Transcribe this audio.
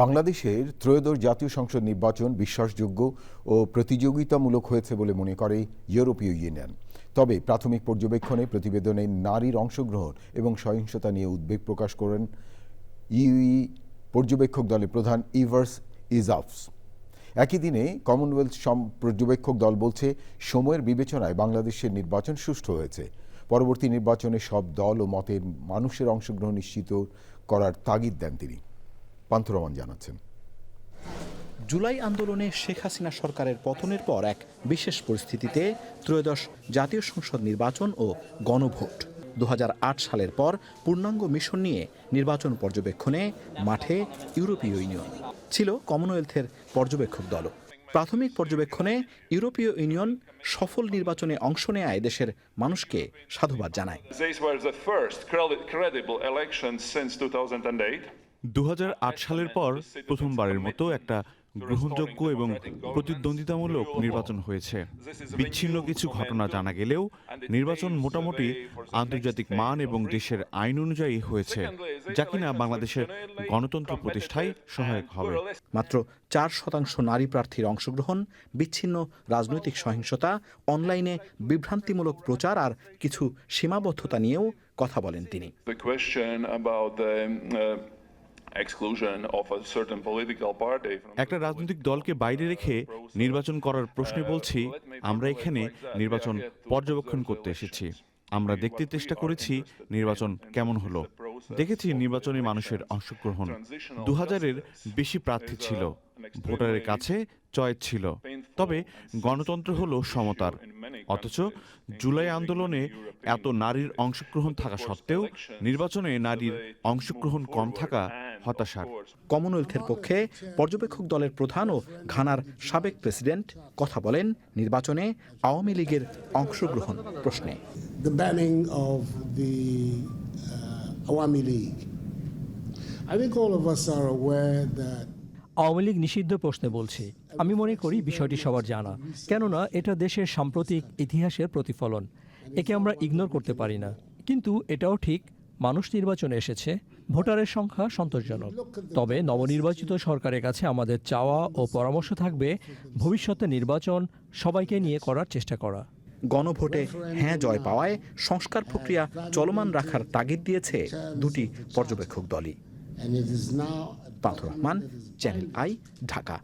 বাংলাদেশের ত্রয়োদশ জাতীয় সংসদ নির্বাচন বিশ্বাসযোগ্য ও প্রতিযোগিতামূলক হয়েছে বলে মনে করে ইউরোপীয় ইউনিয়ন। তবে প্রাথমিক পর্যবেক্ষণে প্রতিবেদনে নারীর অংশগ্রহণ এবং সহিংসতা নিয়ে উদ্বেগ প্রকাশ করেন ইউই পর্যবেক্ষক দলের প্রধান ইভার্স ইজাফস। একই দিনে কমনওয়েলথ পর্যবেক্ষক দল বলছে, সময়ের বিবেচনায় বাংলাদেশের নির্বাচন সুষ্ঠু হয়েছে। পরবর্তী নির্বাচনে সব দল ও মতের মানুষের অংশগ্রহণ নিশ্চিত করার তাগিদ দেন তিনি। পান্থ রহমান জানাচ্ছেন। জুলাই আন্দোলনে শেখ হাসিনা সরকারের পতনের পর এক বিশেষ পরিস্থিতিতে ত্রয়োদশ জাতীয় সংসদ নির্বাচন ও গণভোট 2008 সালের পর পূর্ণাঙ্গ মিশন নিয়ে নির্বাচন পর্যবেক্ষণে মাঠে ইউরোপীয় ইউনিয়ন, ছিল কমনওয়েলথের পর্যবেক্ষক দলও। প্রাথমিক পর্যবেক্ষণে ইউরোপীয় ইউনিয়ন সফল নির্বাচনে অংশ নেয় দেশের মানুষকে সাধুবাদ জানায়। 2008 সালের পর প্রথমবারের মতো একটা গ্রহণযোগ্য এবং প্রতিদ্বন্দ্বিতামূলক নির্বাচন হয়েছে। বিচ্ছিন্ন কিছু ঘটনা জানা গেলেও নির্বাচন মোটামুটি আন্তর্জাতিক মান এবং দেশের আইন অনুযায়ী হয়েছে, যা কিনা বাংলাদেশের গণতন্ত্র প্রতিষ্ঠায় সহায়ক হবে। মাত্র 4% নারী প্রার্থীর অংশগ্রহণ, বিচ্ছিন্ন রাজনৈতিক সহিংসতা, অনলাইনে বিভ্রান্তিমূলক প্রচার আর কিছু সীমাবদ্ধতা নিয়েও কথা বলেন তিনি। একটা রাজনৈতিক দলকে বাইরে রেখে নির্বাচন করার প্রশ্নে বলছি, আমরা এখানে নির্বাচন পর্যবেক্ষণ করতে এসেছি। আমরা দেখতে চেষ্টা করেছি নির্বাচন কেমন হলো। দেখেছি নির্বাচনে মানুষের অংশগ্রহণ। 2000-এর বেশি প্রার্থী ছিল, ভোটারের কাছে চয়েস ছিল। তবে গণতন্ত্র হলো সমতার। অথচ জুলাই আন্দোলনে এত নারীর অংশগ্রহণ থাকা সত্ত্বেও নির্বাচনে নারীর অংশগ্রহণ কম থাকা হতাশার। কমনওয়েলথের পক্ষে পর্যবেক্ষক দলের প্রধান ও ঘানার সাবেক প্রেসিডেন্ট কথা বলেন নির্বাচনে আওয়ামী লীগের অংশগ্রহণ প্রশ্নে। The banning of the Awami League. I think all of us are aware that Awami League নিষিদ্ধ প্রশ্নে বলছি, আমি মনে করি বিষয়টি সবার জানা, কেননা এটা দেশের সাম্প্রতিক ইতিহাসের প্রতিফলন। একে আমরা ইগনোর করতে পারি না। কিন্তু এটাও ঠিক, মানুষ নির্বাচনে এসেছে, ভোটারের সংখ্যা সন্তোষজনক। তবে নবনির্বাচিত সরকারের কাছে আমাদের চাওয়া ও পরামর্শ থাকবে ভবিষ্যতে নির্বাচন সবাইকে নিয়ে করার চেষ্টা করা। গণভোটে হ্যাঁ জয় পাওয়ায় সংস্কার প্রক্রিয়া চলমান রাখার তাগিদ দিয়েছে দুটি পর্যবেক্ষক দলই। পান্থ রহমান, চ্যানেল আই, ঢাকা।